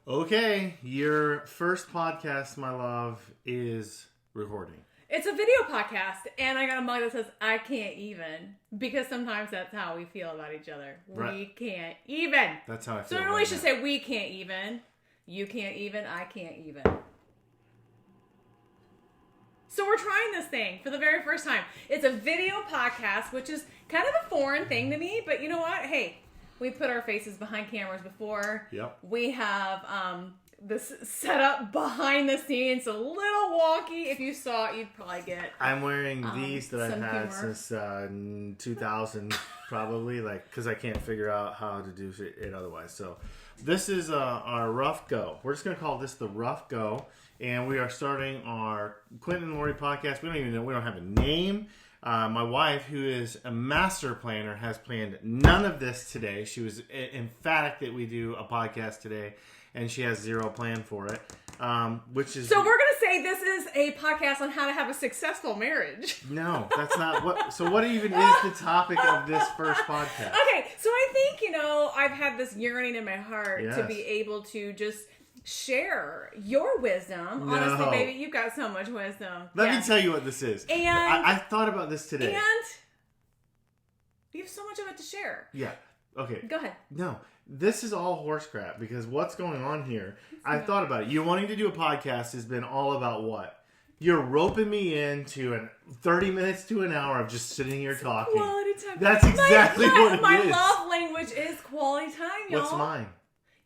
Okay, your first podcast, my love, is recording. It's a video podcast, and I got a mug that says, I can't even. Because sometimes that's how we feel about each other. Right. We can't even. That's how I feel. So we really should say, we can't even. You can't even. I can't even. So we're trying this thing for the very first time. It's a video podcast, which is kind of a foreign thing to me. But you know what? Hey, we put our faces behind cameras before. Yep. We have this set up behind the scenes, a little wonky. If you saw it, you'd probably get. I'm wearing these that I've had humor. since 2000, probably, because I can't figure out how to do it otherwise. So this is our rough go. We're just going to call this the rough go. And we are starting our Quentin and Lori podcast. We don't even know. We don't have a name. My wife, who is a master planner, has planned none of this today. She was emphatic that we do a podcast today, and she has zero plan for it. Which is so we're going to say this is a podcast on how to have a successful marriage. No, that's not what. So what even is the topic of this first podcast? Okay, so I think I've had this yearning in my heart to be able to just share your wisdom. No. Honestly, baby, you've got so much wisdom. Let me tell you what this is. And I thought about this today. And you have so much of it to share. Yeah. Okay. Go ahead. No, this is all horse crap because what's going on here? I thought about it. You wanting to do a podcast has been all about what? You're roping me into 30 minutes to an hour of just sitting here talking. Quality time. That's exactly what it is. My love language is quality time, y'all. What's mine?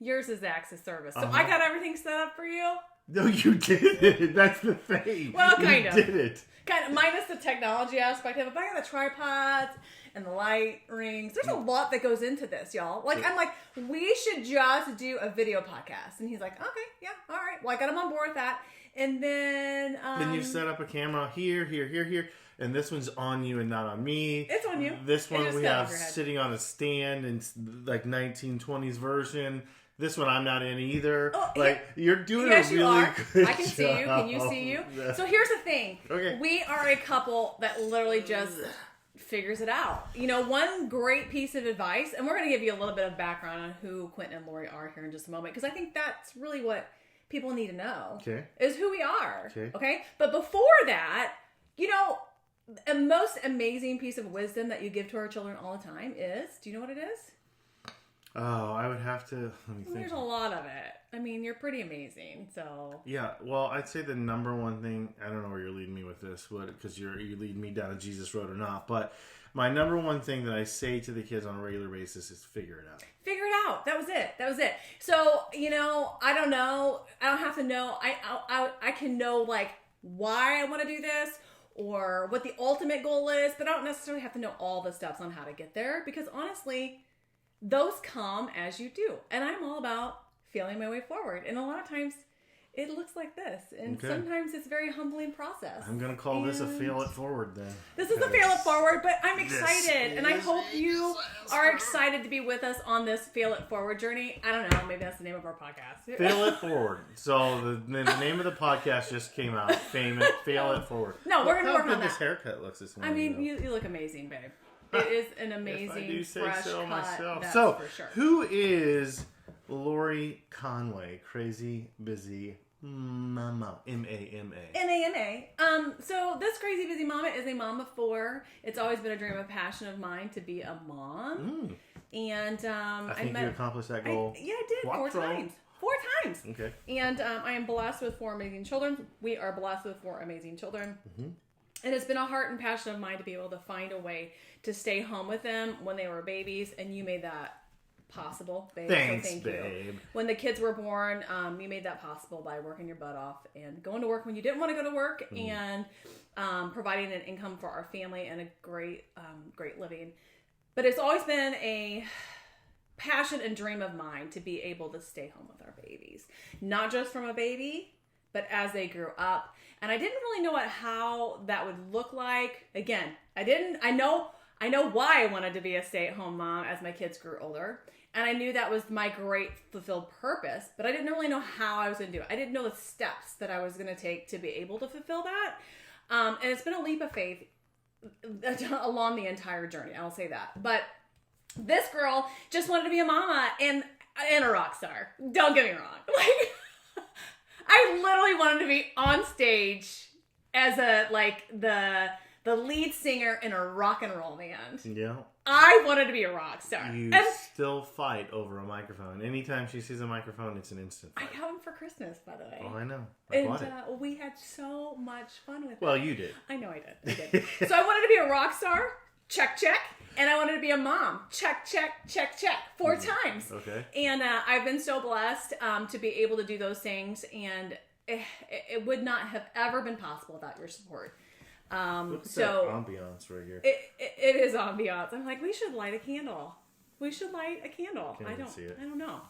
Yours is acts of service. So I got everything set up for you. No, you didn't. That's the thing. Well, kind of. You did it. Kind of, minus the technology aspect of it. But I got the tripods and the light rings. There's a lot that goes into this, y'all. I'm like, we should just do a video podcast. And he's like, okay, yeah, all right. Well, I got him on board with that. And then... Then you set up a camera here, and this one's on you and not on me. It's on you. This one we have sitting on a stand in 1920s version. This one I'm not in either. Oh, you're doing a really good job. I can see you. Can you see you? So here's the thing. Okay. We are a couple that literally just figures it out. One great piece of advice, and we're going to give you a little bit of background on who Quentin and Lori are here in just a moment, because I think that's really what people need to know. Okay. Is who we are. Okay. But before that, a most amazing piece of wisdom that you give to our children all the time is, do you know what it is? Oh, I would have to. Let me think. There's a lot of it. I mean, you're pretty amazing, so. Yeah, well, I'd say the number one thing, I don't know where you're leading me with this, because you lead me down a Jesus road or not, but my number one thing that I say to the kids on a regular basis is figure it out. Figure it out. That was it. So, I don't know. I don't have to know. I can know, why I want to do this or what the ultimate goal is, but I don't necessarily have to know all the steps on how to get there, because honestly, those come as you do. And I'm all about feeling my way forward. And a lot of times it looks like this. And sometimes it's a very humbling process. I'm going to call this a fail it forward then. This is a fail it forward, but I'm excited. And I hope you are excited to be with us on this fail it forward journey. I don't know. Maybe that's the name of our podcast. Fail it forward. So the name of the podcast just came out. Fail it forward. No, we're going to work on that. How good this haircut looks this morning. I mean, you look amazing, babe. It is an amazing, fresh cut. That's so, for sure. Who is Lori Conway? Crazy Busy Mama. M-A-M-A. M-A-M-A. So this crazy busy mama is a mom of 4. It's always been a dream, a passion of mine to be a mom. And I think you accomplished that goal. I did. 4 times. 4 times. Okay. And I am blessed with 4 amazing children. We are blessed with 4 amazing children. Mm-hmm. And it's been a heart and passion of mine to be able to find a way to stay home with them when they were babies. And you made that possible, babe. Thanks, so thank babe. you. When the kids were born, you made that possible by working your butt off and going to work when you didn't want to go to work and providing an income for our family and a great living. But it's always been a passion and dream of mine to be able to stay home with our babies. Not just from a baby, but as they grew up. And I didn't really know how that would look like. Again, I know why I wanted to be a stay-at-home mom as my kids grew older. And I knew that was my great fulfilled purpose, but I didn't really know how I was going to do it. I didn't know the steps that I was going to take to be able to fulfill that. And it's been a leap of faith along the entire journey. I'll say that. But this girl just wanted to be a mama. And And a rock star. Don't get me wrong. Like, I literally wanted to be on stage as the lead singer in a rock and roll band. Yeah. I wanted to be a rock star. You still fight over a microphone. Anytime she sees a microphone, it's an instant fight. I got them for Christmas, by the way. Oh, I know. We had so much fun with it. Well, you did. I know I did. So I wanted to be a rock star. Check, check. And I wanted to be a mom. Check, check, check, check. 4 times. Okay. And I've been so blessed to be able to do those things. And it would not have ever been possible without your support. Look at that ambiance right here. It is ambiance. I'm like, we should light a candle. We should light a candle. Can't even see it. I don't know.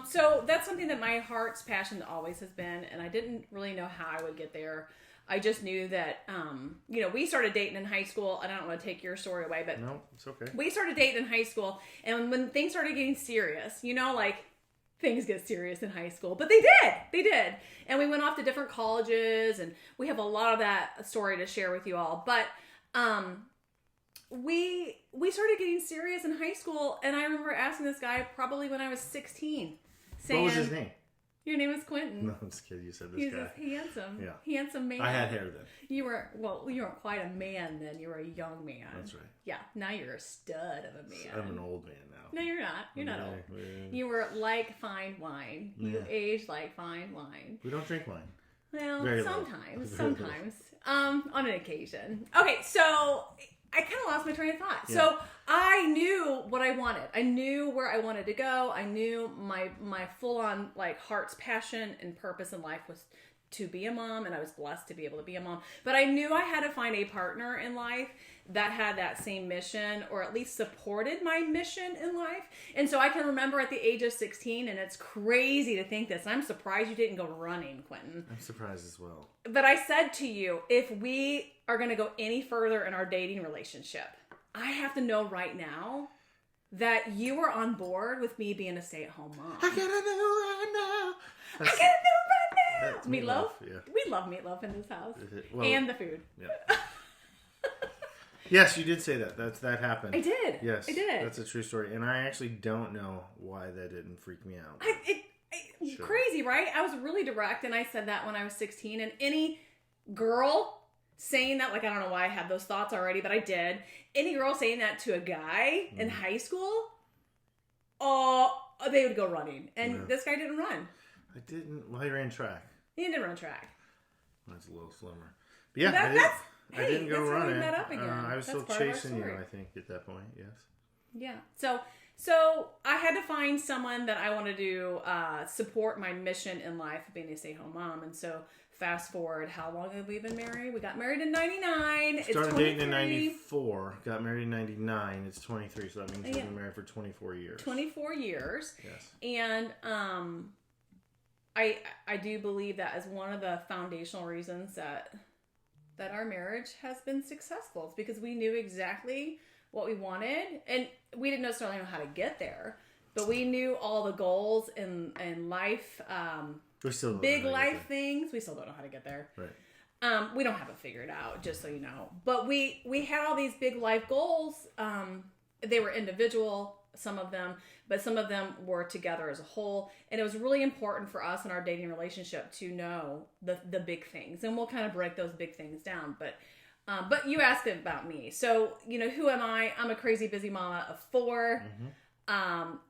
So that's something that my heart's passion always has been, and I didn't really know how I would get there. I just knew that, we started dating in high school, and I don't want to take your story away, but no, it's okay. We started dating in high school, and when things started getting serious, things get serious in high school, but they did. And we went off to different colleges, and we have a lot of that story to share with you all. But we started getting serious in high school, and I remember asking this guy probably when I was 16, saying, "What was his name?" Your name is Quentin. No, I'm just kidding. You said this He's guy. Handsome man. I had hair then. You weren't quite a man then. You were a young man. That's right. Yeah. Now you're a stud of a man. I'm an old man now. No, you're not. You're not old. You were like fine wine. You aged like fine wine. We don't drink wine. Well, Very sometimes. On an occasion. Okay, so I kind of lost my train of thought. Yeah. So I knew what I wanted. I knew where I wanted to go. I knew my full-on heart's passion and purpose in life was to be a mom, and I was blessed to be able to be a mom. But I knew I had to find a partner in life that had that same mission, or at least supported my mission in life. And so I can remember at the age of 16, and it's crazy to think this, and I'm surprised you didn't go running, Quentin. I'm surprised as well. But I said to you, if we are going to go any further in our dating relationship, I have to know right now that you are on board with me being a stay-at-home mom. I gotta know right now. I gotta know right now. That's Meatloaf? Yeah. We love meatloaf in this house. Well, and the food. Yeah. Yes, you did say that. That happened. I did. Yes. I did. That's a true story. And I actually don't know why that didn't freak me out. Sure. Crazy, right? I was really direct, and I said that when I was 16. And any girl saying that, I don't know why I had those thoughts already, but I did. Any girl saying that to a guy in high school, they would go running. And this guy didn't run. I didn't. Well, he ran track. He didn't run track. That's a little slimmer. But yeah, I didn't go running. That up again. I was still chasing you, I think, at that point. Yes. Yeah. So I had to find someone that I wanted to support my mission in life of being a stay-at-home mom. And so fast forward, how long have we been married? We got married in 99. Started dating in 94. Got married in 99. It's 23. So that means we've been married for 24 years. 24 years. Yes. And I do believe that is one of the foundational reasons that our marriage has been successful. It's because we knew exactly what we wanted, and we didn't necessarily know how to get there, but we knew all the goals in life, we still big life things. We still don't know how to get there. Right. We don't have it figured out, just so you know. But we had all these big life goals. They were individual, some of them, but some of them were together as a whole. And it was really important for us in our dating relationship to know the big things. And we'll kind of break those big things down. But you asked about me. So, who am I? I'm a crazy busy mama of 4. Mm-hmm.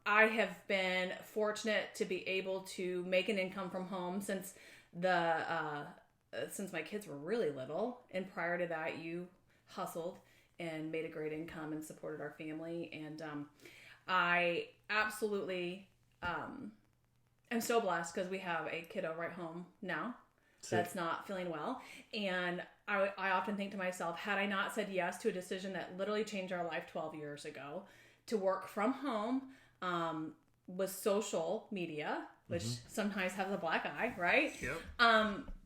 I have been fortunate to be able to make an income from home since my kids were really little. And prior to that, you hustled and made a great income and supported our family. And I absolutely am so blessed because we have a kiddo right home now that's not feeling well. And I often think to myself, had I not said yes to a decision that literally changed our life 12 years ago to work from home with social media, which sometimes has a black eye, right? Yep.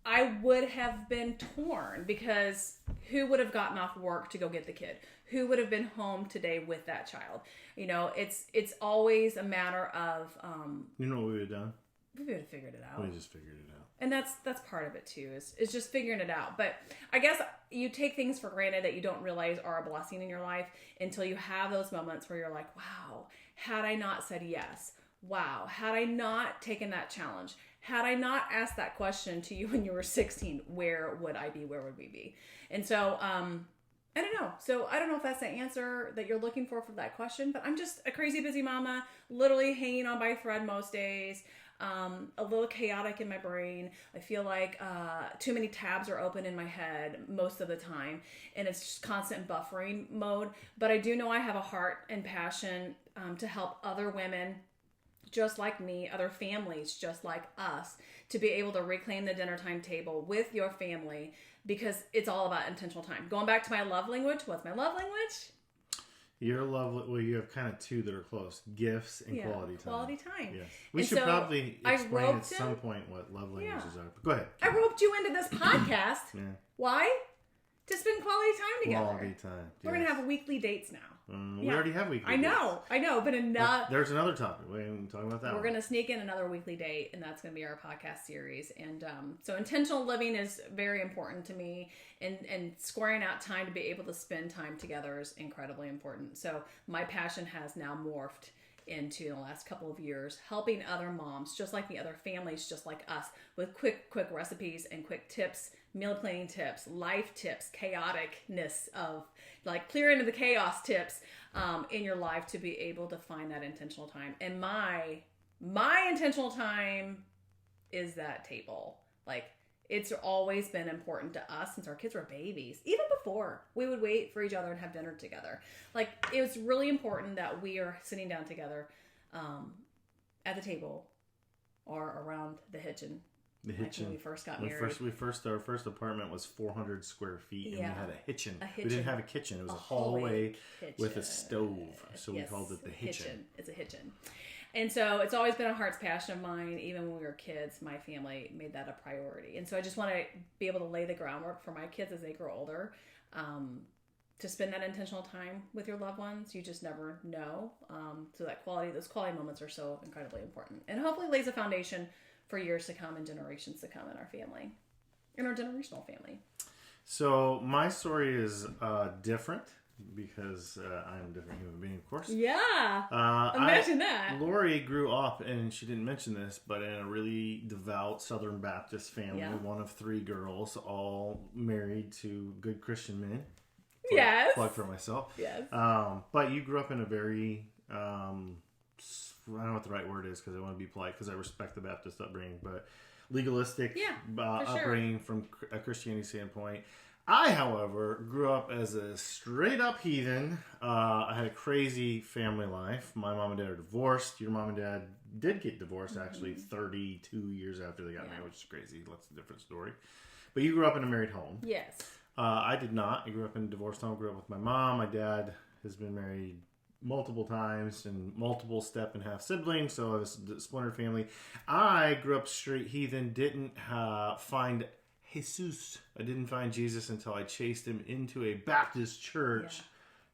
I would have been torn because who would have gotten off work to go get the kid? Who would have been home today with that child? It's always a matter of... you know what we would have done? We would have figured it out. We just figured it out. And that's part of it too, is just figuring it out. But I guess you take things for granted that you don't realize are a blessing in your life until you have those moments where you're like, wow, had I not said yes, wow, had I not taken that challenge, had I not asked that question to you when you were 16, where would I be? Where would we be? And so, I don't know. So I don't know if that's the answer that you're looking for that question, but I'm just a crazy busy mama, literally hanging on by a thread most days. A little chaotic in my brain. I feel like too many tabs are open in my head most of the time, and it's just constant buffering mode. But I do know I have a heart and passion to help other women just like me, other families just like us, to be able to reclaim the dinner time table with your family, because it's all about intentional time. Going back to my love language, what's my love language? Your love, well, you have kind of two that are close: gifts and quality time. Quality time. Yes. We should probably explain at some point what love languages are. But go ahead. I roped you into this podcast. Yeah. Why? To spend quality time together. Quality time. We're going to have weekly dates now. We already have weekly dates. I know, but there's another topic. We ain't talking about that. We're going to sneak in another weekly date, and that's going to be our podcast series. And so intentional living is very important to me, and squaring out time to be able to spend time together is incredibly important. So my passion has now morphed into the last couple of years, helping other moms just like me, other families just like us, with quick recipes and quick tips, meal planning tips, life tips, chaoticness of like clear into the chaos tips in your life to be able to find that intentional time. And my intentional time is that table. Like, it's always been important to us since our kids were babies. Even before, we would wait for each other and have dinner together. Like, it was really important that we are sitting down together at the table or around the hitchen. When we first got married. Our first apartment was 400 square feet, and we had a hitchen. We didn't have a kitchen. It was a hallway with a stove, so we called it the hitchen. It's a hitchen. And so it's always been a heart's passion of mine. Even when we were kids, my family made that a priority. And so I just want to be able to lay the groundwork for my kids as they grow older, to spend that intentional time with your loved ones. You just never know. So those quality moments are so incredibly important. And hopefully lays a foundation for years to come and generations to come in our family, in our generational family. So my story is different, because I'm a different human being, of course. Yeah. Imagine that. Lori grew up, and she didn't mention this, but in a really devout Southern Baptist family, one of 3 girls, all married to good Christian men. Plug for myself. Yes. But you grew up in a very, I don't know what the right word is, because I want to be polite, because I respect the Baptist upbringing, but legalistic upbringing from a Christianity standpoint. I, however, grew up as a straight-up heathen. I had a crazy family life. My mom and dad are divorced. Your mom and dad did get divorced, actually, 32 years after they got married, which is crazy. That's a different story. But you grew up in a married home. Yes. I did not. I grew up in a divorced home. Grew up with my mom. My dad has been married multiple times and multiple step and half siblings, so it was a splintered family. I grew up straight heathen. Didn't find Jesus. I didn't find Jesus until I chased him into a Baptist church,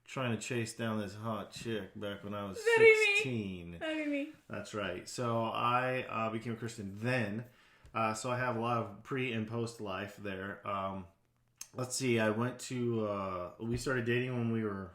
trying to chase down this hot chick back when I was 16. That'd be me. That's right. So I became a Christian then. So I have a lot of pre and post life there. Let's see. I went to. We started dating when we were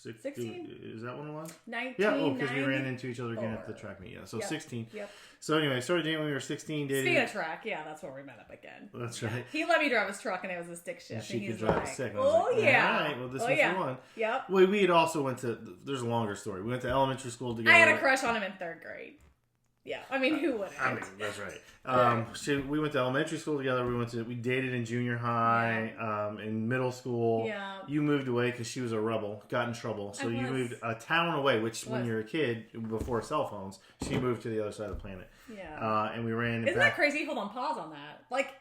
16. Is that when it was? 19. Yeah, because we ran into each other again at the track meet. Yeah, so 16. Yep. So anyway, started dating when we were 16. Dating. Speaking of track, that's where we met up again. That's right. He let me drive his truck, and it was a stick shift. She and could drive a stick. All right, well, this was the one. Yep. We had also went to. There's a longer story. We went to elementary school together. I had a crush on him in 3rd grade. Yeah, I mean, who wouldn't? I mean, that's right. We went to elementary school together. We dated in junior high, in middle school. Yeah. You moved away because she was a rebel, got in trouble. So you moved a town away, which when you're a kid, before cell phones, she moved to the other side of the planet. Yeah. And we ran. Isn't that crazy? Hold on, pause on that. Like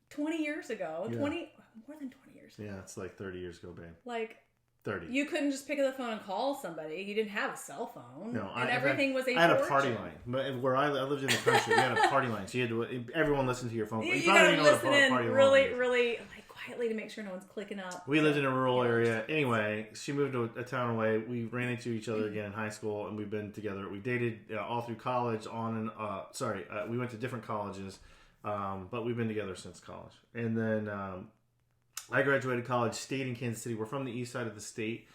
20 years ago, more than 20 years ago. Yeah, it's like 30 years ago, babe. Like 30. You couldn't just pick up the phone and call somebody. You didn't have a cell phone. No, everything was a I had a party line. But where I lived in the country, we had a party line. So you had to, everyone listened to your phone. You gotta listen in really like quietly to make sure no one's clicking up. We lived in a rural area. Anyway, she moved to a town away. We ran into each other again in high school, and we've been together. We dated all through college. We went to different colleges, but we've been together since college. And then I graduated college, stayed in Kansas City. We're from the east side of the state.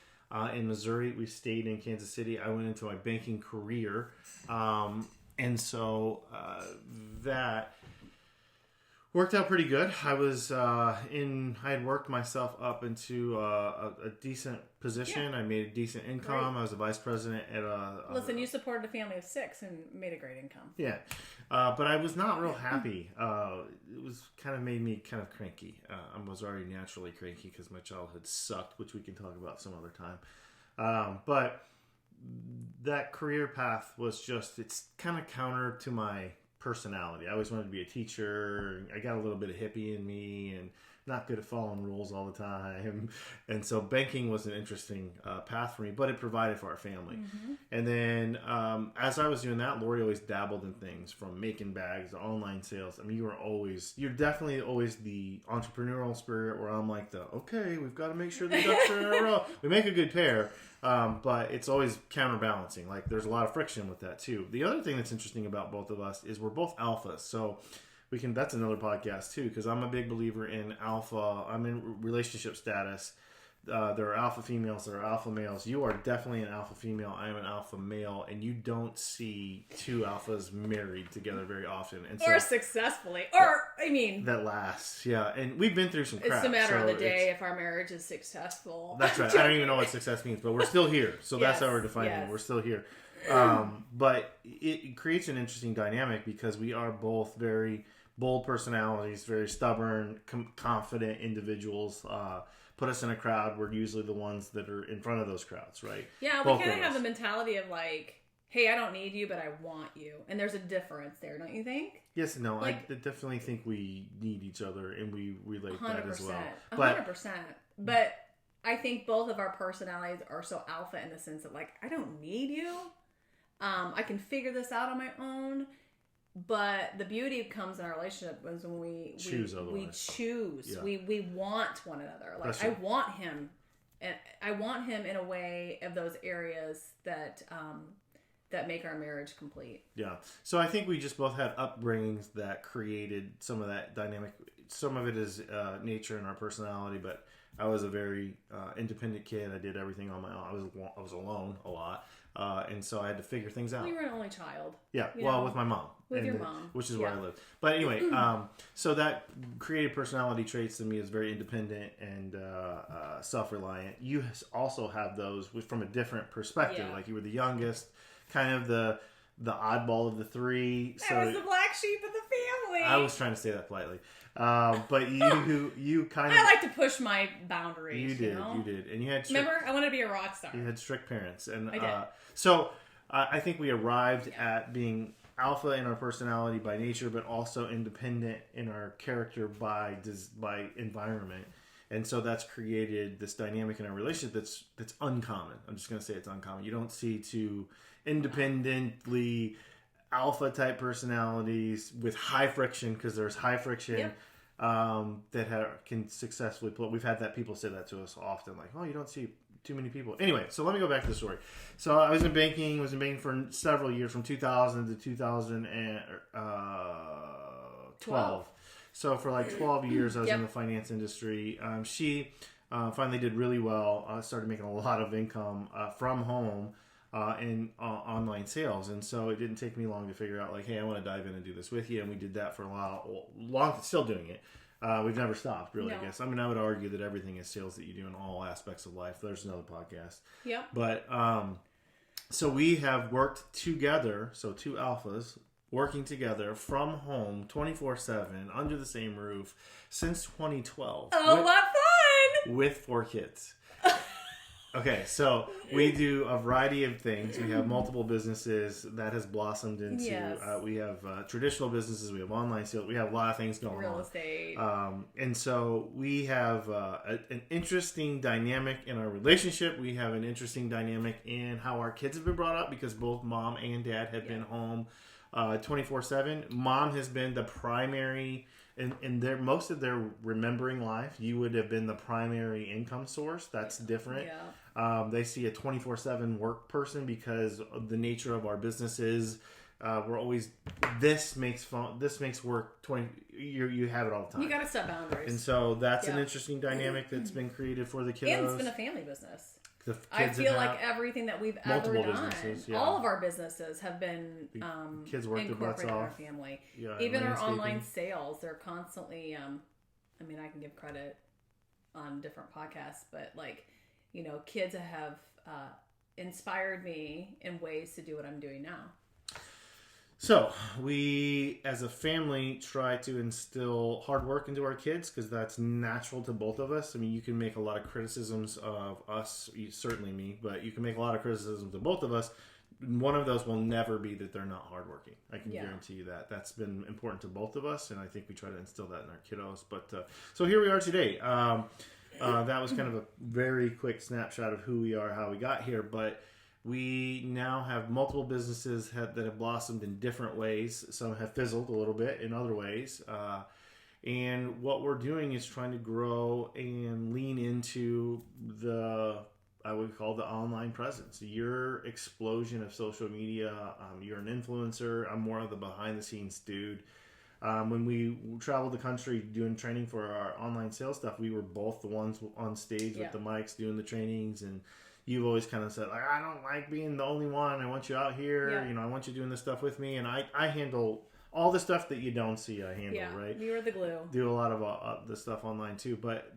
in Missouri. We stayed in Kansas City. I went into my banking career. And so that worked out pretty good. I had worked myself up into a decent position. I made a decent income. Great. I was a vice president at Listen, you supported a family of 6 and made a great income. Yeah. But I was not real happy. It was kind of made me kind of cranky. I was already naturally cranky because my childhood sucked, which we can talk about some other time. But that career path was it's kind of counter to my personality. I always wanted to be a teacher. I got a little bit of hippie in me and not good at following rules all the time. And so banking was an interesting path for me, but it provided for our family. Mm-hmm. And then as I was doing that, Lori always dabbled in things from making bags to online sales. I mean, you're definitely always the entrepreneurial spirit where I'm like okay, we've got to make sure the ducks are in a row. We make a good pair. But it's always counterbalancing. Like there's a lot of friction with that too. The other thing that's interesting about both of us is we're both alphas. So that's another podcast too, because I'm a big believer in alpha. I'm in relationship status. There are alpha females, there are alpha males. You are definitely an alpha female. I am an alpha male, and you don't see two alphas married together very often. And or successfully. Or, I mean... That lasts, yeah. And we've been through some crap. It's a matter of the day if our marriage is successful. That's right. I don't even know what success means, but we're still here. So that's how we're defining it. We're still here. But it creates an interesting dynamic because we are both very bold personalities, very stubborn, confident individuals. Put us in a crowd, we're usually the ones that are in front of those crowds, right? Yeah, we kind of have the mentality of like, hey, I don't need you, but I want you. And there's a difference there, don't you think? Yes, no, I definitely think we need each other and we relate 100%, that as well. 100%. But I think both of our personalities are so alpha in the sense that like, I don't need you. I can figure this out on my own. But the beauty comes in our relationship is when we choose. Yeah. We want one another. Like I want him, and I want him in a way of those areas that make our marriage complete. Yeah. So I think we just both had upbringings that created some of that dynamic. Some of it is nature and our personality, but I was a very independent kid. I did everything on my own. I was alone a lot. And so I had to figure things out. You were an only child. Yeah, with my mom. With your mom. Which is where I lived. But anyway, so that creative personality traits to me is very independent and self-reliant. You also have those from a different perspective. Yeah. Like you were the youngest, kind of the oddball of the three. So I was the black sheep of the family. I was trying to say that politely. But you kind of... I like to push my boundaries. You did. And you had... Remember? I wanted to be a rock star. You had strict parents. And I did. So I think we arrived at being alpha in our personality by nature, but also independent in our character by environment. And so that's created this dynamic in our relationship that's uncommon. I'm just going to say it's uncommon. You don't see two independently alpha type personalities with high friction, because there's high friction can successfully pull. We've had people say that to us often, like, oh, you don't see too many people. Anyway, so let me go back to the story. So I was in banking for several years, from 2000 to 2012. So for like 12 years, I was in the finance industry. She finally did really well. Started making a lot of income from home in online sales. And so it didn't take me long to figure out, like, hey, I want to dive in and do this with you. And we did that for a while, still doing it. We've never stopped, really, I guess. I mean, I would argue that everything is sales that you do in all aspects of life. There's another podcast. Yeah. But so we have worked together, so two alphas working together from home 24/7 under the same roof since 2012. Oh, what fun! With 4 kids. Okay, so we do a variety of things. We have multiple businesses that has blossomed into. Yes. We have traditional businesses. We have online sales. We have a lot of things going on. Real estate. And so we have an interesting dynamic in our relationship. We have an interesting dynamic in how our kids have been brought up, because both mom and dad have been home 24/7. Mom has been the primary. In most of their remembering life, you would have been the primary income source. That's different. Yeah. They see a 24/7 work person because of the nature of our businesses. We're always, this makes work 20. You have it all the time. You got to set boundaries. And so that's an interesting dynamic that's been created for the kiddos. And it's been a family business. the kids I feel that like have everything that we've multiple ever done, businesses, yeah. all of our businesses have been kids work their butts incorporated in our off. family. Yeah, Even our landscaping. online sales, they're constantly. I mean, I can give credit on different podcasts, but like, you know, kids have inspired me in ways to do what I'm doing now. So we, as a family, try to instill hard work into our kids because that's natural to both of us. I mean, you can make a lot of criticisms of us, certainly me, but you can make a lot of criticisms of both of us. One of those will never be that they're not hardworking. I can guarantee you that. That's been important to both of us, and I think we try to instill that in our kiddos. But so here we are today. That was kind of a very quick snapshot of who we are, how we got here, but we now have multiple businesses that have blossomed in different ways. Some have fizzled a little bit in other ways. And what we're doing is trying to grow and lean into I would call the online presence. Your explosion of social media, you're an influencer. I'm more of the behind the scenes dude. When we traveled the country doing training for our online sales stuff, we were both the ones on stage with the mics doing the trainings, and you've always kind of said, like, I don't like being the only one. I want you out here. Yeah. You know, I want you doing this stuff with me. And I handle all the stuff that you don't see. I handle, right? You were the glue. Do a lot of the stuff online too. But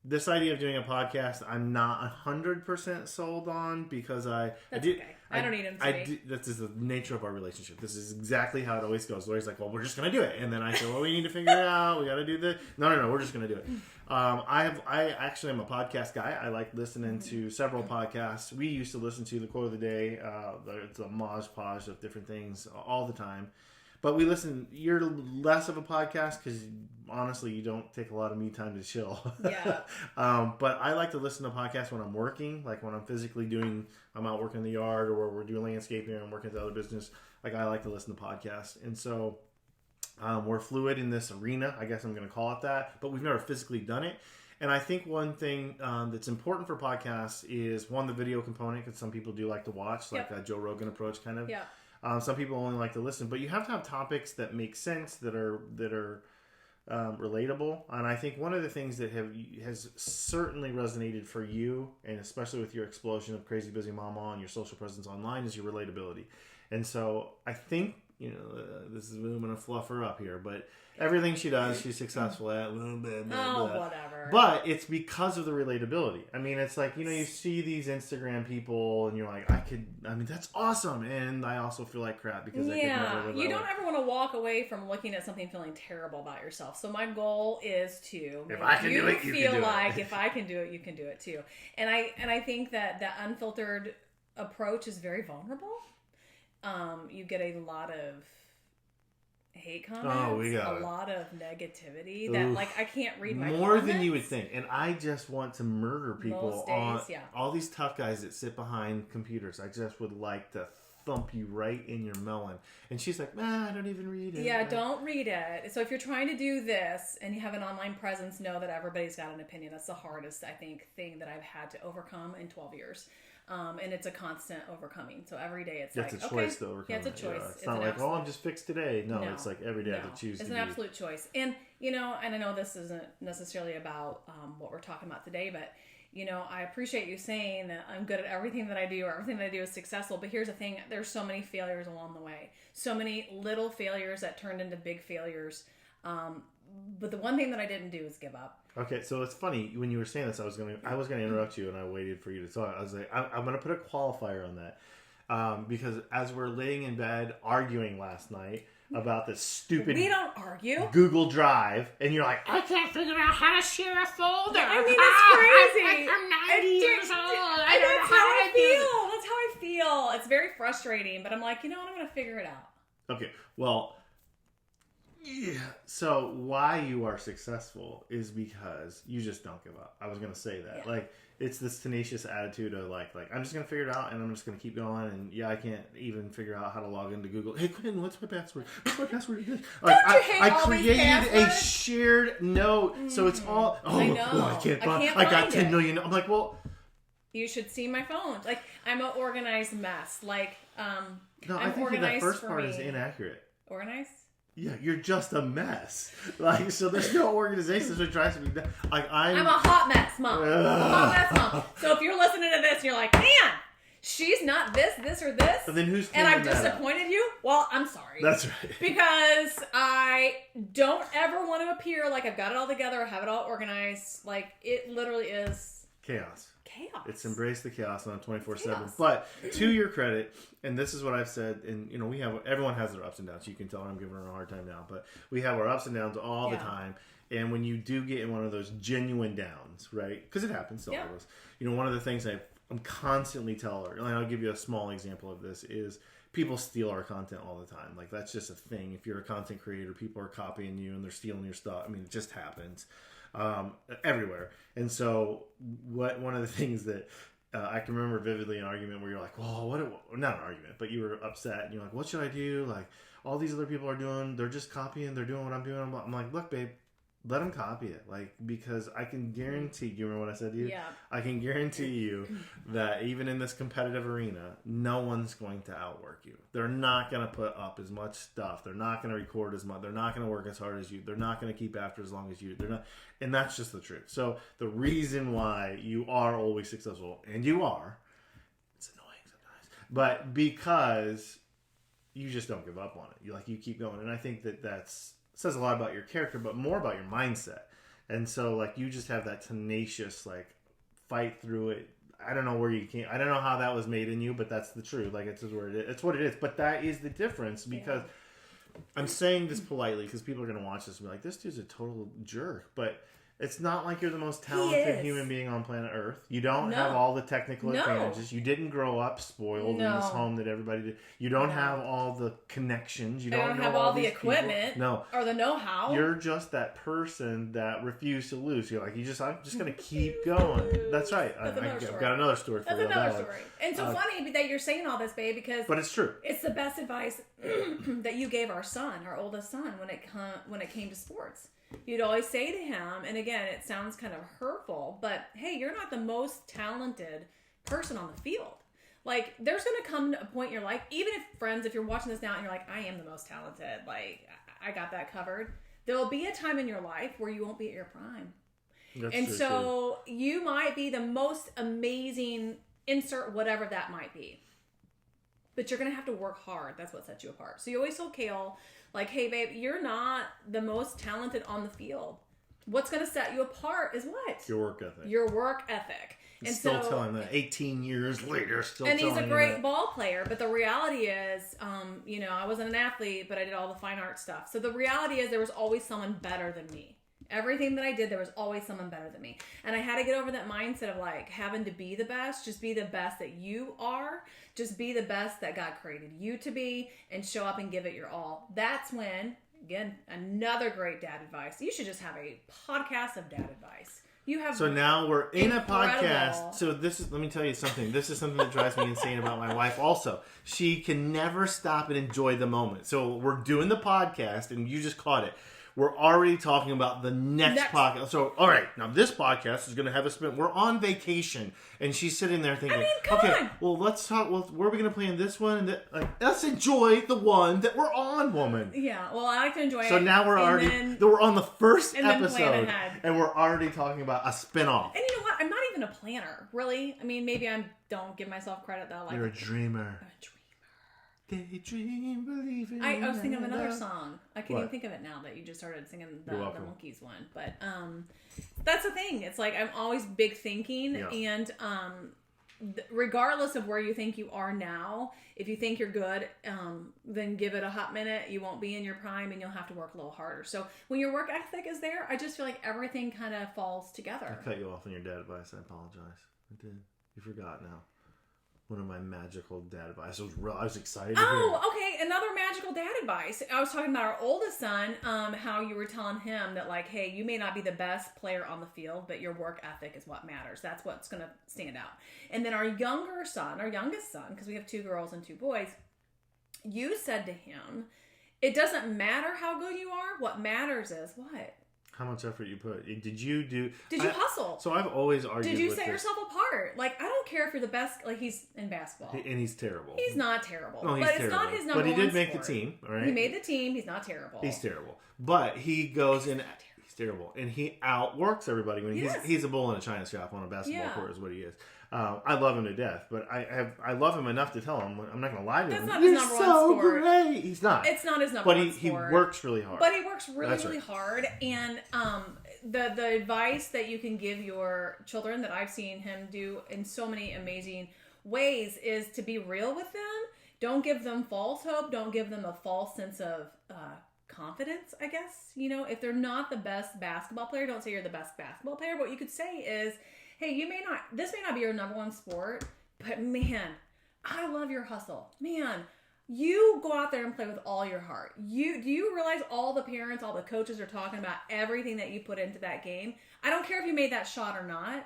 this idea of doing a podcast, I'm not 100% sold on because Okay. I don't need him to be. This is the nature of our relationship. This is exactly how it always goes. Lori's like, well, we're just going to do it. And then I say, well, we need to figure it out. We got to do this. No, we're just going to do it. I actually am a podcast guy. I like listening to several podcasts. We used to listen to the quote of the day. It's a mosh podge of different things all the time. But we listen, you're less of a podcast because honestly, you don't take a lot of me time to chill. Yeah. But I like to listen to podcasts when I'm working, like when I'm physically I'm out working in the yard or we're doing landscaping and I'm working at the other business. Like I like to listen to podcasts. And so we're fluid in this arena, I guess I'm going to call it that, but we've never physically done it. And I think one thing that's important for podcasts is one, the video component, because some people do like to watch, like a Joe Rogan approach kind of. Yeah. Some people only like to listen, but you have to have topics that make sense, that are relatable. And I think one of the things that has certainly resonated for you, and especially with your explosion of Crazy Busy Mama and your social presence online, is your relatability. And so I think, this is I'm going to fluff her up here, but everything she does, she's successful at. Whatever. But it's because of the relatability. I mean, it's like, you see these Instagram people and you're like, that's awesome. And I also feel like crap because I could never live you don't ever want to walk away from looking at something feeling terrible about yourself. So my goal is to if I can do it, you feel can do like it. If I can do it, you can do it too. And I think that unfiltered approach is very vulnerable. You get a lot of hate comments, a lot of negativity that like I can't read my more comments. than you would think. And I just want to murder people Most days, all these tough guys that sit behind computers. I just would like to thump you right in your melon. And she's like, I don't even read it. Yeah, don't read it. So if you're trying to do this and you have an online presence, know that everybody's got an opinion. That's the hardest, I think, thing that I've had to overcome in 12 years. And it's a constant overcoming. So every day it's a choice to overcome. Yeah, it's a choice. Yeah. It's not like, I'm just fixed today. No, it's like every day I have to choose. It's an absolute choice. And, and I know this isn't necessarily about what we're talking about today, but, I appreciate you saying that I'm good at everything that I do or everything that I do is successful. But here's the thing. There's so many failures along the way. So many little failures that turned into big failures. But the one thing that I didn't do is give up. Okay, so it's funny when you were saying this. I was gonna interrupt you, and I waited for you to talk. I was like, I'm gonna put a qualifier on that because as we're laying in bed arguing last night about this stupid we don't argue Google Drive, and you're like, I can't figure out how to share a folder. I mean, it's crazy. I'm 90 years old. I don't know how I feel. That's how I feel. It's very frustrating, but I'm like, I'm gonna figure it out. Okay, well. Yeah. So why you are successful is because you just don't give up. I was gonna say that. Yeah. Like it's this tenacious attitude of like I'm just gonna figure it out and I'm just gonna keep going. And I can't even figure out how to log into Google. Hey Quinn, what's my password? What's my password? Like I created a shared note, so it's all. Oh, I know. I can't find. I got 10 million. I'm like, well. You should see my phone. Like I'm an organized mess. Like No, I think that first part is inaccurate. Organized. Yeah, you're just a mess. Like, so there's no organization that tries to be done. Like, I'm a hot mess mom. I'm a hot mess mom. So if you're listening to this and you're like, man, she's not this, or this, and then who's and I've that disappointed you, well, I'm sorry. That's right. Because I don't ever want to appear like I've got it all together or have it all organized. Like, it literally is chaos. It's embrace the chaos on 24/7. But to your credit, and this is what I've said, and you know, everyone has their ups and downs. You can tell I'm giving her a hard time now, but we have our ups and downs all the time. And when you do get in one of those genuine downs, right? Because it happens to all of us. You know, one of the things I'm constantly tell her, and I'll give you a small example of this, is people steal our content all the time. Like, that's just a thing. If you're a content creator, people are copying you and they're stealing your stuff. I mean, it just happens. Everywhere. And so one of the things that I can remember vividly, an argument where you're like, well, not an argument, but you were upset and you're like, what should I do? Like, all these other people are doing, they're just copying, they're doing what I'm doing. I'm like, look, babe, let them copy it. Like, because I can guarantee, you remember what I said to you? Yeah. I can guarantee you that even in this competitive arena, no one's going to outwork you. They're not going to put up as much stuff. They're not going to record as much. They're not going to work as hard as you. They're not going to keep after as long as you. They're not. And that's just the truth. So the reason why you are always successful, and you are, it's annoying sometimes, but because you just don't give up on it. You keep going. And I think that's says a lot about your character, but more about your mindset. And so, like, you just have that tenacious, like, fight through it. I don't know where you came. I don't know how that was made in you, but that's the truth. Like, it's where it is. It's what it is. But that is the difference, because I'm saying this politely because people are going to watch this and be like, this dude's a total jerk. But it's not like you're the most talented human being on planet Earth. You don't have all the technical advantages. You didn't grow up spoiled in this home that everybody did. You don't have all the connections. You don't have all the equipment. Or the know-how. You're just that person that refused to lose. You're like, I'm just going to keep going. That's right. I've got another story for you. That's another story. And so funny that you're saying all this, babe, because but it's true. It's the best advice that you gave our oldest son, when it came to sports. You'd always say to him, and again, it sounds kind of hurtful, but hey, you're not the most talented person on the field. Like, there's going to come a point in your life, even if you're watching this now and you're like, I am the most talented, like, I got that covered. There will be a time in your life where you won't be at your prime. That's true. You might be the most amazing, insert whatever that might be. But you're going to have to work hard. That's what sets you apart. So you always tell Kale, like, hey, babe, you're not the most talented on the field. What's going to set you apart is what? Your work ethic. Your work ethic. And still telling that 18 years later, and he's a great ball player, but the reality is, I wasn't an athlete, but I did all the fine art stuff. So the reality is there was always someone better than me. Everything that I did, there was always someone better than me. And I had to get over that mindset of, like, having to be the best. Just be the best that you are. Just be the best that God created you to be, and show up and give it your all. That's when, again, another great dad advice. You should just have a podcast of dad advice. So now we're in a podcast. So let me tell you something. This is something that drives me insane about my wife also. She can never stop and enjoy the moment. So we're doing the podcast, and you just caught it. We're already talking about the next podcast. So, all right, now this podcast is going to have a spin. We're on vacation, and she's sitting there thinking, come on. Well, let's talk. Well, where are we going to play in this one? And let's enjoy the one that we're on, woman. Yeah, well, I like to enjoy it. So now we're we're on the first episode, and we're already talking about a spinoff. And you know what? I'm not even a planner, really. I mean, maybe I don't give myself credit, though. Like, you're a dreamer. Daydream, believe in I was thinking of another song. I can't even think of it now that you just started singing the Monkeys one. But that's the thing. It's like, I'm always big thinking. Yeah. And regardless of where you think you are now, if you think you're good, then give it a hot minute. You won't be in your prime, and you'll have to work a little harder. So when your work ethic is there, I just feel like everything kind of falls together. I cut you off on your dad advice. I apologize. I did. You forgot now. One of my magical dad advice. I was excited to hear it. Okay. Another magical dad advice. I was talking about our oldest son, how you were telling him that, like, hey, you may not be the best player on the field, but your work ethic is what matters. That's what's going to stand out. And then our youngest son, because we have 2 girls and 2 boys, you said to him, it doesn't matter how good you are. What matters is what? How much effort you put? Did you hustle? So I've always argued. Did you set yourself apart? Like, I don't care if you're the best. Like, he's in basketball, and he's terrible. He's not terrible. No, he's but terrible. It's not his number one. But he did make sport. the team. All right. He made the team. He's not terrible. He's terrible. But he goes in. He's terrible, and he outworks everybody when he's a bull in a china shop on a basketball court. Is what he is. I love him to death, but I love him enough to tell him I'm not going to lie to him. That's not his number one sport. Great. He's not. It's not his number one sport. But he works really hard. But he works really hard, and the advice that you can give your children that I've seen him do in so many amazing ways is to be real with them. Don't give them false hope. Don't give them a false sense of confidence, I guess. You know, if they're not the best basketball player, don't say you're the best basketball player. But what you could say is, hey, this may not be your number one sport, but man, I love your hustle. Man, you go out there and play with all your heart. Do you realize all the parents, all the coaches are talking about everything that you put into that game? I don't care if you made that shot or not.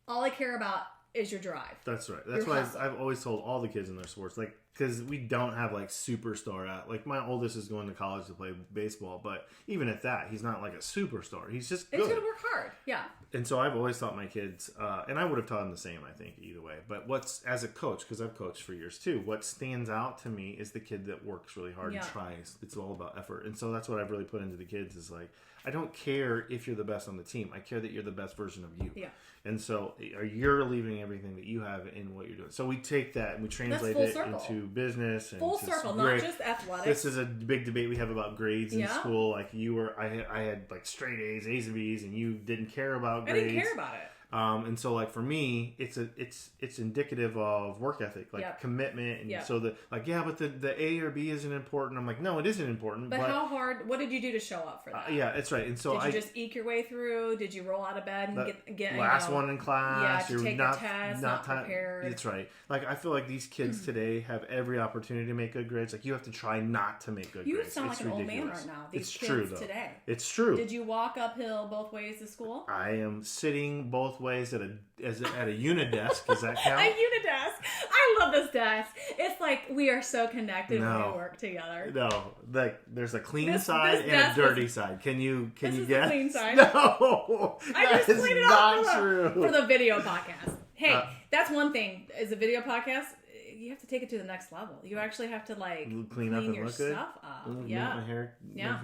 All I care about is your drive. That's right. That's why I've always told all the kids in their sports, like, because we don't have like superstar at, like, my oldest is going to college to play baseball, but even at that, he's not like a superstar. He's just good. He's going to work hard. Yeah. And so I've always taught my kids, and I would have taught them the same, I think, either way. But as a coach, because I've coached for years too, what stands out to me is the kid that works really hard and tries. It's all about effort. And so that's what I've really put into the kids is like, I don't care if you're the best on the team. I care that you're the best version of you. Yeah. And so you're leaving everything that you have in what you're doing. So we take that and we translate it into business. And full circle, not just athletics. This is a big debate we have about grades in school. Like I had like straight A's and B's, and you didn't care about grades. I didn't care about it. And so like for me, it's indicative of work ethic, like commitment, and so but the A or B isn't important. I'm like, no, it isn't important. But how hard? What did you do to show up for that? Yeah, that's right. And so did you just eke your way through? Did you roll out of bed and get last one in class? Yeah, to take the test, not prepared. That's right. Like I feel like these kids today have every opportunity to make good grades. Like you have to try not to make good grades. You sound like an old man right now. These kids true, though. Today. It's true. Did you walk uphill both ways to school? I am sitting both ways at a unidesk. Does that count? A unidesk. I love this desk. It's like we are so connected when we work together. No, like there's a clean side and a dirty side. Can you guess? The clean side. No, I just cleaned it up for the video podcast. Hey, that's one thing. Is a video podcast. You have to take it to the next level. You actually have to clean up and your look good. Stuff up. Yeah. My hair. Yeah.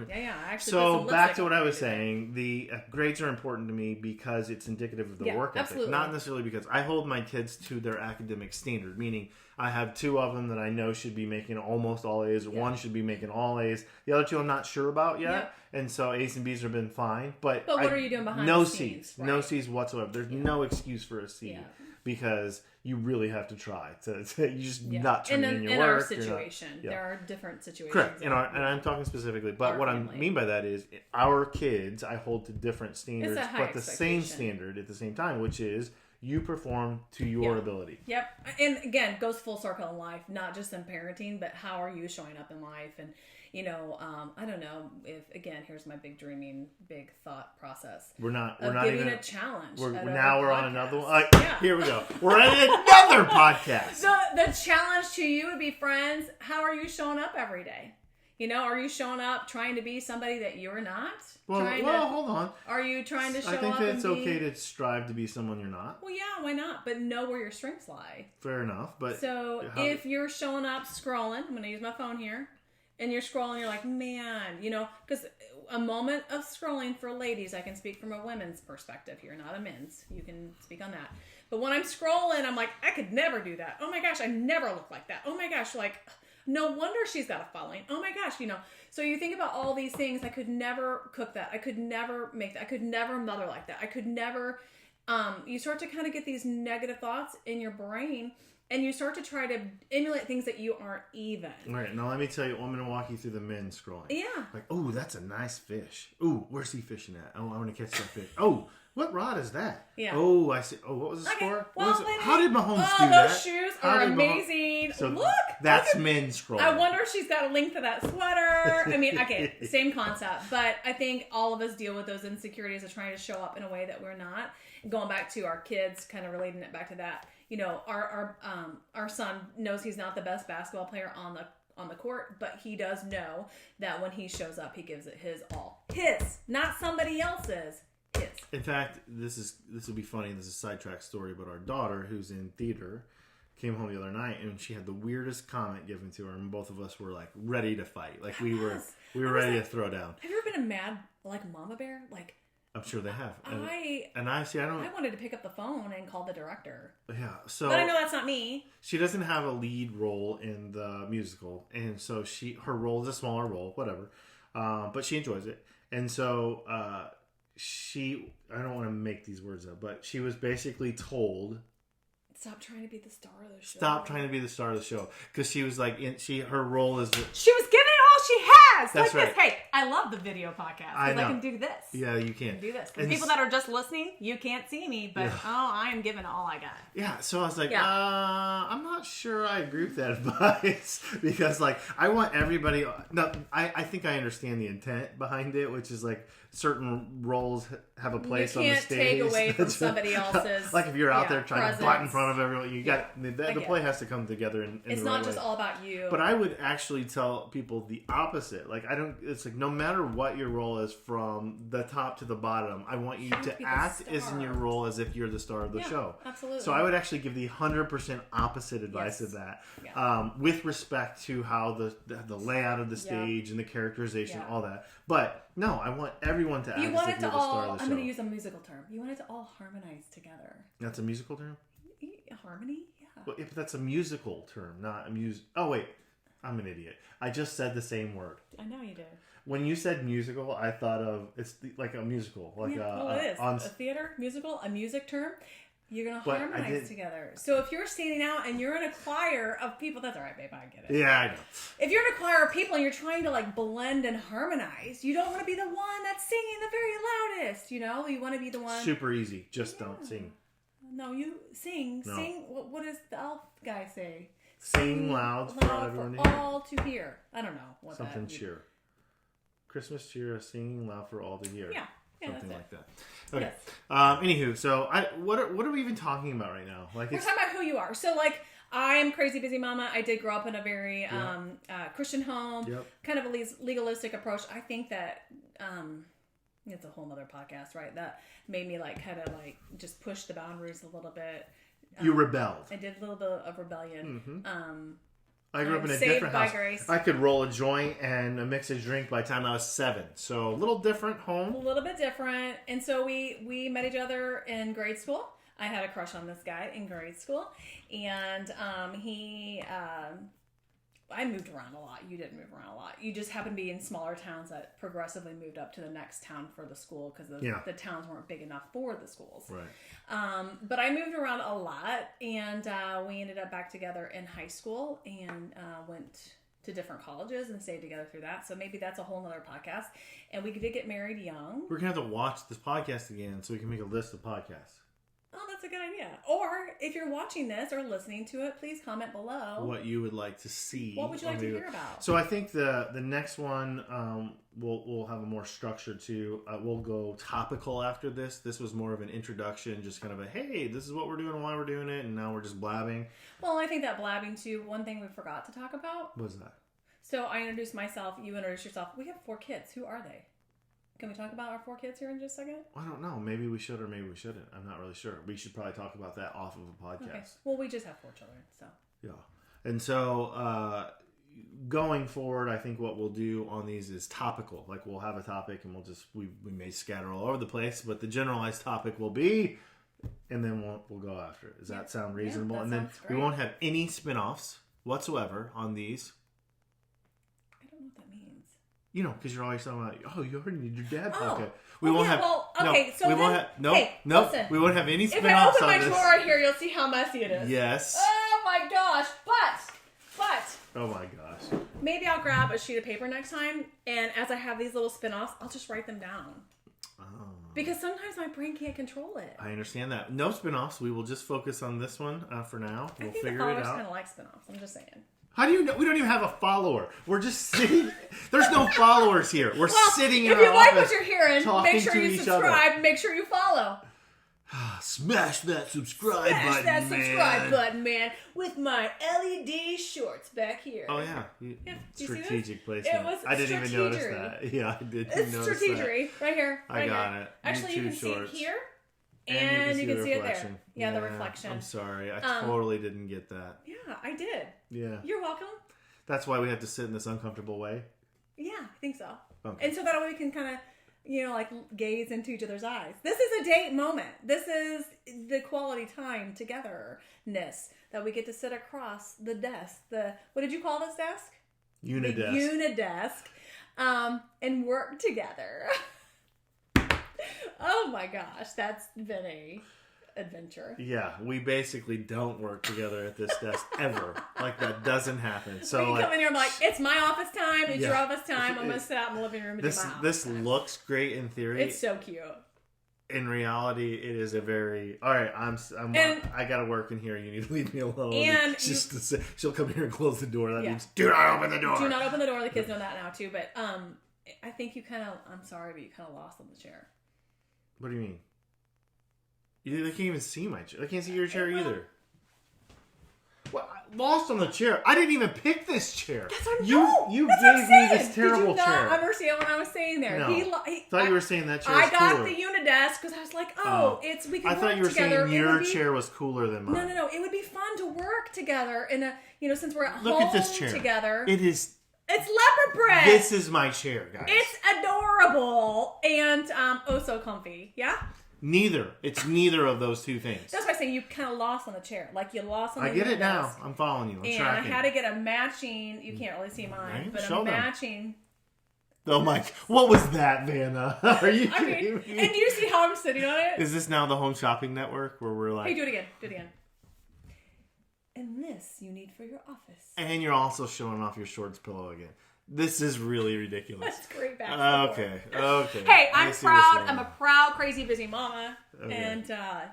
Actually, so back to what I was saying. The grades are important to me because it's indicative of the work ethic. Absolutely. Not necessarily because I hold my kids to their academic standard. Meaning, I have two of them that I know should be making almost all A's. Or one should be making all A's. The other two I'm not sure about yet. And so A's and B's have been fine. But what are you doing behind no the scenes? C's. Right? No C's whatsoever. There's no excuse for a C. Yeah. Because you really have to try to you just not turn in your in work. Our situation, there are different situations. Correct, and I'm talking specifically. But what I mean by that is our kids I hold to different standards, but the same standard at the same time, which is you perform to your ability. Yep, and again, goes full circle in life, not just in parenting, but how are you showing up in life? And I don't know if, again, here's my big thought process. We're not giving even a challenge. We're on another one. Here we go. We're at another podcast. The challenge to you would be, friends, how are you showing up every day? Are you showing up trying to be somebody that you're not? Well, hold on. Are you trying to show up? I think that it's okay to strive to be someone you're not. Well, yeah, why not? But know where your strengths lie. Fair enough. But so if you're showing up scrolling, I'm going to use my phone here, and you're scrolling, you're like, man, because a moment of scrolling for ladies, I can speak from a women's perspective here, not a men's. You can speak on that. But when I'm scrolling, I'm like, I could never do that. Oh my gosh, I never look like that. Oh my gosh, no wonder she's got a following. Oh my gosh, So you think about all these things. I could never cook that. I could never make that. I could never mother like that. I could never. You start to kind of get these negative thoughts in your brain, and you start to try to emulate things that you aren't even. All right, now let me tell you. I'm going to walk you through the men scrolling. Yeah. Like, oh, that's a nice fish. Oh, where's he fishing at? Oh, I want to catch that fish. Oh. What rod is that? Yeah. Oh, I see. Oh, what was the score? Well, how did Mahomes do that? Those shoes are amazing. So look. That's men scrolling. I wonder if she's got a link to that sweater. I mean, okay, same concept. But I think all of us deal with those insecurities of trying to show up in a way that we're not. Going back to our kids, kind of relating it back to that. Our son knows he's not the best basketball player on the court, but he does know that when he shows up, he gives it his all. His, not somebody else's. His. In fact, this would be funny. This is a sidetrack story, but our daughter, who's in theater, came home the other night and she had the weirdest comment given to her, and both of us were like ready to fight. Like we were ready to throw down. Have you ever been a mad like mama bear? Like I'm sure they have. I I wanted to pick up the phone and call the director. Yeah, so but I know that's not me. She doesn't have a lead role in the musical, and so her role is a smaller role, whatever. But she enjoys it, and so I don't want to make these words up, but she was basically told, stop trying to be the star of the show. Stop trying to be the star of the show, because she was like, her role is. She was giving it all she has. That's like right. This. Hey, I love the video podcast because I can do this. Yeah, you can. I can do this. And people that are just listening, you can't see me, but I am giving all I got. Yeah, so I was like, I'm not sure I agree with that advice because, like, I want everybody. No, I think I understand the intent behind it, which is like certain roles have a place on the stage. You can't take away from somebody else's. Like if you're out there trying presence. to butt in front of everyone, you got the play has to come together. It's not just all about you. But I would actually tell people the opposite. Like it's like no matter what your role is, from the top to the bottom, I want you to act as in your role as if you're the star of the show. Absolutely. So I would actually give the 100% opposite advice of that, with respect to how the layout of the stage and the characterization, all that. But no, I want everyone to act as if you're the star of the show. I'm going to use a musical term. You want it to all harmonize together. That's a musical term? Harmony? Yeah. Well, if that's a musical term, not a Oh, wait. I'm an idiot. I just said the same word. I know you did. When you said musical, I thought of like a musical, like it is a theater musical, a music term. You're gonna harmonize together. So if you're standing out and you're in a choir of people, that's all right, babe. I get it. Yeah, I know. If you're in a choir of people and you're trying to like blend and harmonize, you don't want to be the one that's singing the very loudest. You know, you want to be the one. Super easy. Just don't sing. No, you sing. No. Sing. What does the elf guy say? Sing loud for everyone to hear. All to hear. I don't know what something that cheer. Christmas cheer, singing loud for all to hear. Yeah, something like that. Okay. Yes. Anywho, so what are we even talking about right now? Like we're talking about who you are. So like I am crazy busy mama. I did grow up in a very Christian home. Yep. Kind of a legalistic approach. I think that it's a whole nother podcast, right? That made me like kind of like just push the boundaries a little bit. You rebelled. I did a little bit of rebellion. Mm-hmm. I grew up in a different house. Grace. I could roll a joint and mix a drink by the time I was 7. So a little different home. A little bit different. And so we met each other in grade school. I had a crush on this guy in grade school. And I moved around a lot. You didn't move around a lot. You just happened to be in smaller towns that progressively moved up to the next town for the school because the towns weren't big enough for the schools. Right. But I moved around a lot, and we ended up back together in high school and went to different colleges and stayed together through that. So maybe that's a whole nother podcast. And we did get married young. We're going to have to watch this podcast again so we can make a list of podcasts. Oh, that's a good idea. Or if you're watching this or listening to it, please comment below what you would like to see. What would you like to hear about? So I think the next one we'll have a more structure to. We'll go topical after this. This was more of an introduction, just kind of a hey, this is what we're doing and why we're doing it, and now we're just blabbing. Well, I think that blabbing too. One thing we forgot to talk about. What was that? So I introduced myself. You introduced yourself. We have 4 kids. Who are they? Can we talk about our 4 kids here in just a second? I don't know. Maybe we should or maybe we shouldn't. I'm not really sure. We should probably talk about that off of a podcast. Okay. Well, we just have 4 children, so. Yeah. And so going forward, I think what we'll do on these is topical. Like we'll have a topic and we may scatter all over the place, but the generalized topic will be, and then we'll go after it. Does that sound reasonable? Yeah, that and then sounds great. We won't have any spin-offs whatsoever on these. You know, because you're always talking about, you already need your dad podcast. We won't have. We won't have any spin-offs. If I open my drawer here, you'll see how messy it is. Yes. Oh my gosh! But. Oh my gosh. Maybe I'll grab a sheet of paper next time, and as I have these little spin-offs, I'll just write them down. Oh. Because sometimes my brain can't control it. I understand that. No spin-offs. We will just focus on this one for now. We'll figure it out. I think the followers kind of like spin-offs. I'm just saying. How do you know? We don't even have a follower. We're just sitting. There's no followers here. We're sitting in our office. If you like what you're hearing, make sure you subscribe. Make sure you follow. Smash that subscribe Smash button, that man. subscribe button, man, with my LED shorts back here. Oh, yeah. Strategic placement. It was I didn't even notice strategery. that. Yeah, I didn't It's notice strategery. Right here. I Right got here. it. Actually, you YouTube can see shorts. it here. And you can see it there. reflection. Yeah, the reflection. I'm sorry. I totally didn't get that. Yeah, I did. Yeah. You're welcome. That's why we have to sit in this uncomfortable way? Yeah, I think so. Okay. And so that way we can kind of, like gaze into each other's eyes. This is a date moment. This is the quality time togetherness that we get to sit across the desk. What did you call this desk? Unidesk. The unidesk. And work together. Oh my gosh, that's been a adventure. Yeah, we basically don't work together at this desk ever. Like, that doesn't happen. So you come in here, I'm like, it's my office time, it's your office time. I'm going to sit out in the living room and do my office This time. looks great in theory. It's so cute. In reality, it is a very... All right, I got to work in here. You need to leave me alone. And she'll come here and close the door. That means, do not open the door. Do not open the door. The kids know that now, too. But I think you kind of... I'm sorry, but you kind of lost on the chair. What do you mean? They can't even see my chair. They can't see your chair either. Well, I lost on the chair. I didn't even pick this chair. That's what you That's gave me this terrible chair. Did you not chair. understand what I was saying there? No. Thought you were saying that chair was I got cooler. the Unidesk because I was like, we can I work thought you were together. saying your chair was cooler than mine. No. It would be fun to work together in a, since we're at Look home at this chair. together. It's leopard print. This is my chair, guys. It's adorable and so comfy. Yeah? It's neither of those two things. That's why I'm saying you kind of lost on the chair. Like you lost on the I get it Unidesk. now. I'm following you. I'm and tracking. I had to get a matching, you can't really see mine, Right? but Show a them. matching. Oh my, what was that, Vanna? Are you I kidding mean, me? and do you see how I'm sitting on it? Is this now the Home Shopping Network where we're like... Hey, do it again. And this you need for your office. And you're also showing off your shorts pillow again. This is really ridiculous. That's great back. Okay. Hey, I'm proud. I'm a proud, crazy, busy mama. Okay. And,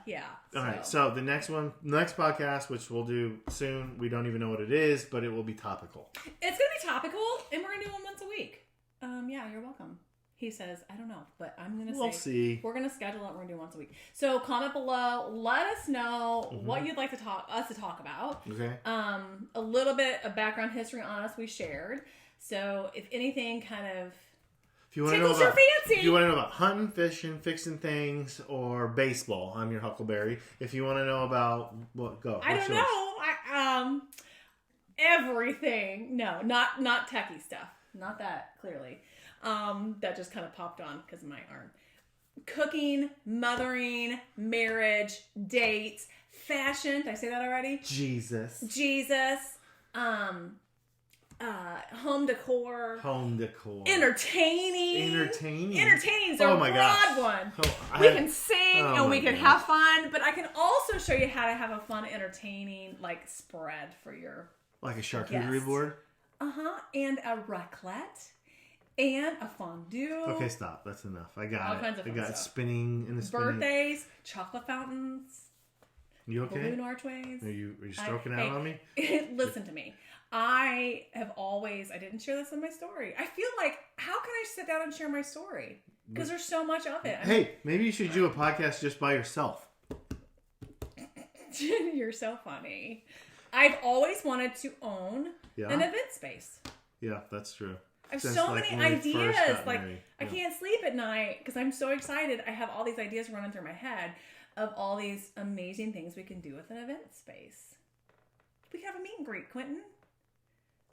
yeah. All right, so the next podcast, which we'll do soon, we don't even know what it is, but it will be topical. It's going to be topical, and we're going to do one once a week. Yeah, you're welcome. He says, I don't know, but I'm going to say. We'll see. We're going to schedule it. We're going to do once a week. So comment below. Let us know what you'd like us to talk about. Okay. A little bit of background history on us we shared. So if anything kind of tickles your fancy. If you want to know about hunting, fishing, fixing things, or baseball, I'm your Huckleberry. If you want to know about go. I don't know. Everything. No, not techie stuff. Not that clearly. That just kind of popped on because of my arm. Cooking, mothering, marriage, dates, fashion. Did I say that already? Jesus. Home decor. Entertaining. Entertaining's a broad one. We can sing and we can have fun, but I can also show you how to have a fun, entertaining spread for your like a charcuterie board. And a raclette and a fondue. Okay, stop. That's enough. I got All it. kinds of fun stuff. Spinning in the spinning. Birthdays, chocolate fountains. You okay? Balloon archways. Are you stroking out on me? Listen to me. I didn't share this in my story. I feel like, how can I sit down and share my story? Because there's so much of it. Hey, maybe you should do a podcast just by yourself. You're so funny. I've always wanted to own an event space. Yeah, that's true. I have so many ideas. I can't sleep at night because I'm so excited. I have all these ideas running through my head of all these amazing things we can do with an event space. We could have a meet and greet, Quentin.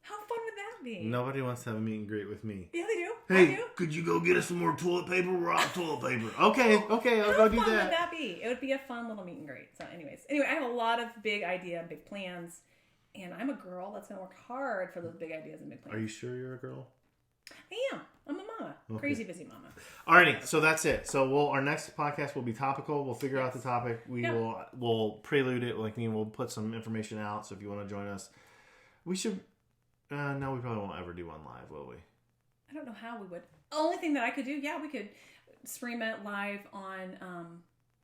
How fun would that be? Nobody wants to have a meet and greet with me. Yeah, they do. Hey, I do. could you go get us some more toilet paper? We're out of toilet paper. Okay, I'll go do that. How fun would that be? It would be a fun little meet and greet. So anyway, I have a lot of big plans, and I'm a girl that's going to work hard for those big ideas and big plans. Are you sure you're a girl? I am. I'm a mama. Okay. Crazy busy mama. Alrighty, so that's it. So our next podcast will be topical. We'll figure out the topic. We'll prelude it. We'll put some information out. So if you want to join us, we should. No, we probably won't ever do one live, will we? I don't know how we would. Only thing that I could do, we could stream it live on.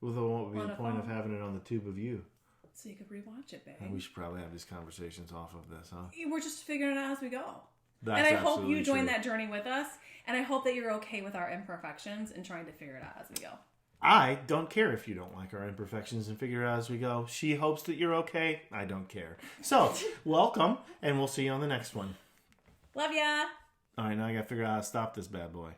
Well, then what would be the point of having it on the tube of you? So you could rewatch it, babe. And we should probably have these conversations off of this, huh? We're just figuring it out as we go. That's and I hope you join true. that journey with us. And I hope that you're okay with our imperfections and trying to figure it out as we go. I don't care if you don't like our imperfections and figure it out as we go. She hopes that you're okay. I don't care. So, welcome, and we'll see you on the next one. Love ya. All right, now I got to figure out how to stop this bad boy.